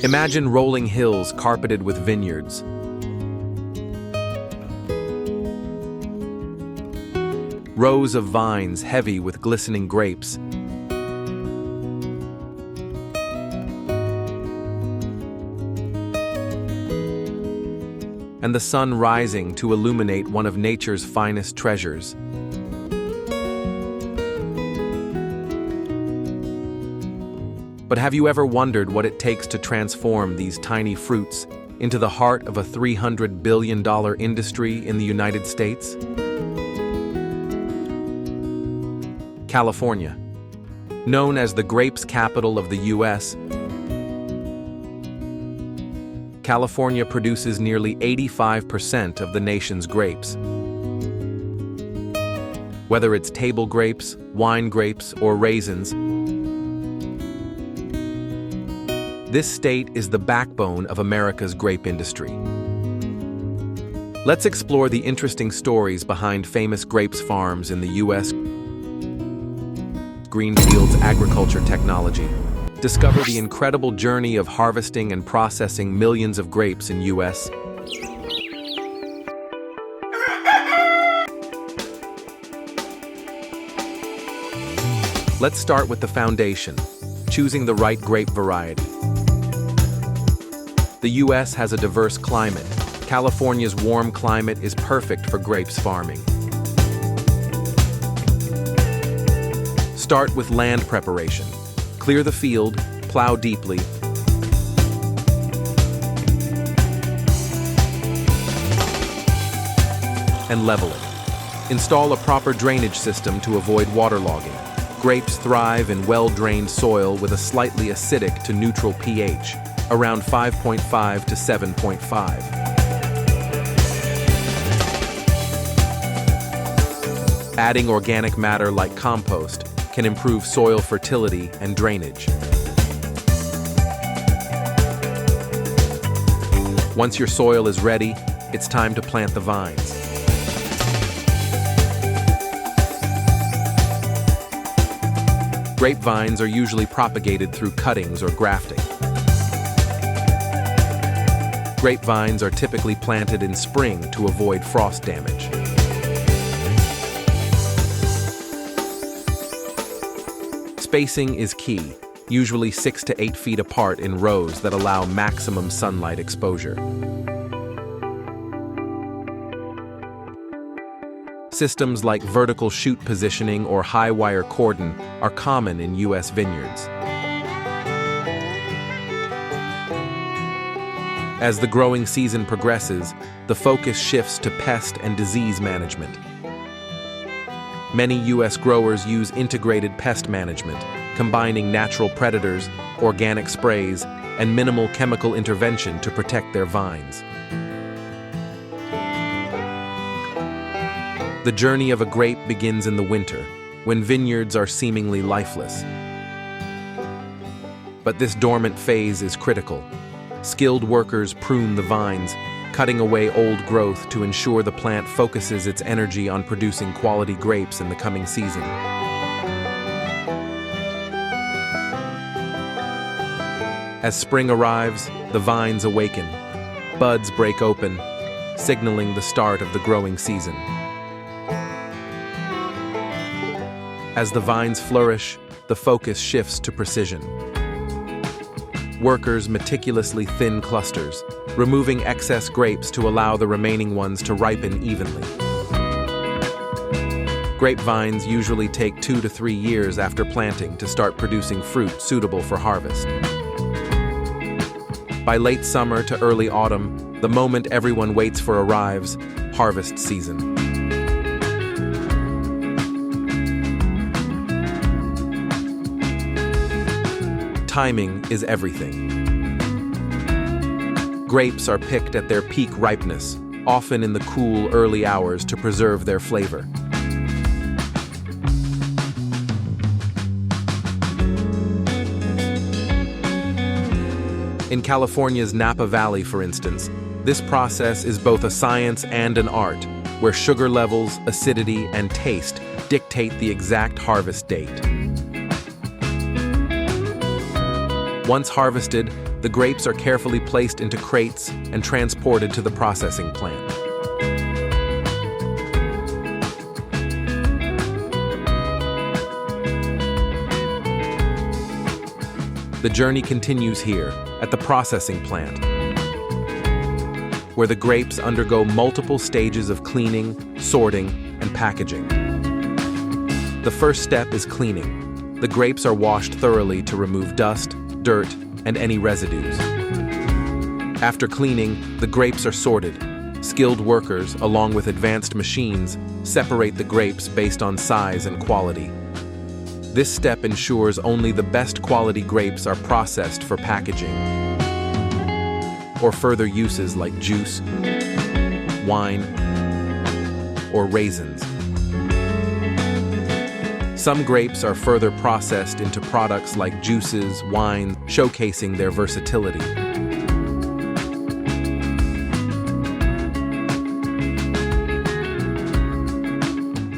Imagine rolling hills carpeted with vineyards. Rows of vines heavy with glistening grapes. And the sun rising to illuminate one of nature's finest treasures. But have you ever wondered what it takes to transform these tiny fruits into the heart of a $300 billion industry in the United States? California. Known as the grapes capital of the U.S., California produces nearly 85% of the nation's grapes. Whether it's table grapes, wine grapes, or raisins, this state is the backbone of America's grape industry. Let's explore the interesting stories behind famous grapes farms in the U.S. Greenfield's agriculture technology. Discover the incredible journey of harvesting and processing millions of grapes in U.S. Let's start with the foundation, choosing the right grape variety. The U.S. has a diverse climate. California's warm climate is perfect for grapes farming. Start with land preparation. Clear the field, plow deeply, and level it. Install a proper drainage system to avoid waterlogging. Grapes thrive in well-drained soil with a slightly acidic to neutral pH, around 5.5 to 7.5. Adding organic matter like compost can improve soil fertility and drainage. Once your soil is ready, it's time to plant the vines. Grapevines are usually propagated through cuttings or grafting. Grapevines are typically planted in spring to avoid frost damage. Spacing is key, usually 6 to 8 feet apart in rows that allow maximum sunlight exposure. Systems like vertical shoot positioning or high wire cordon are common in U.S. vineyards. As the growing season progresses, the focus shifts to pest and disease management. Many U.S. growers use integrated pest management, combining natural predators, organic sprays, and minimal chemical intervention to protect their vines. The journey of a grape begins in the winter, when vineyards are seemingly lifeless. But this dormant phase is critical. Skilled workers prune the vines, cutting away old growth to ensure the plant focuses its energy on producing quality grapes in the coming season. As spring arrives, the vines awaken. Buds break open, signaling the start of the growing season. As the vines flourish, the focus shifts to precision. Workers meticulously thin clusters, removing excess grapes to allow the remaining ones to ripen evenly. Grapevines usually take 2 to 3 years after planting to start producing fruit suitable for harvest. By late summer to early autumn, the moment everyone waits for arrives, harvest season. Timing is everything. Grapes are picked at their peak ripeness, often in the cool early hours to preserve their flavor. In California's Napa Valley, for instance, this process is both a science and an art, where sugar levels, acidity, and taste dictate the exact harvest date. Once harvested, the grapes are carefully placed into crates and transported to the processing plant. The journey continues here, at the processing plant, where the grapes undergo multiple stages of cleaning, sorting, and packaging. The first step is cleaning. The grapes are washed thoroughly to remove dust, dirt, and any residues. After cleaning, the grapes are sorted. Skilled workers, along with advanced machines, separate the grapes based on size and quality. This step ensures only the best quality grapes are processed for packaging or further uses like juice, wine, or raisins. Some grapes are further processed into products like juices, wine, showcasing their versatility.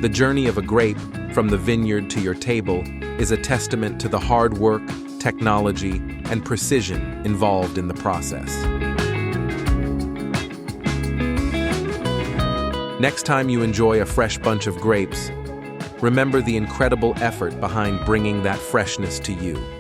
The journey of a grape from the vineyard to your table is a testament to the hard work, technology, and precision involved in the process. Next time you enjoy a fresh bunch of grapes, remember the incredible effort behind bringing that freshness to you.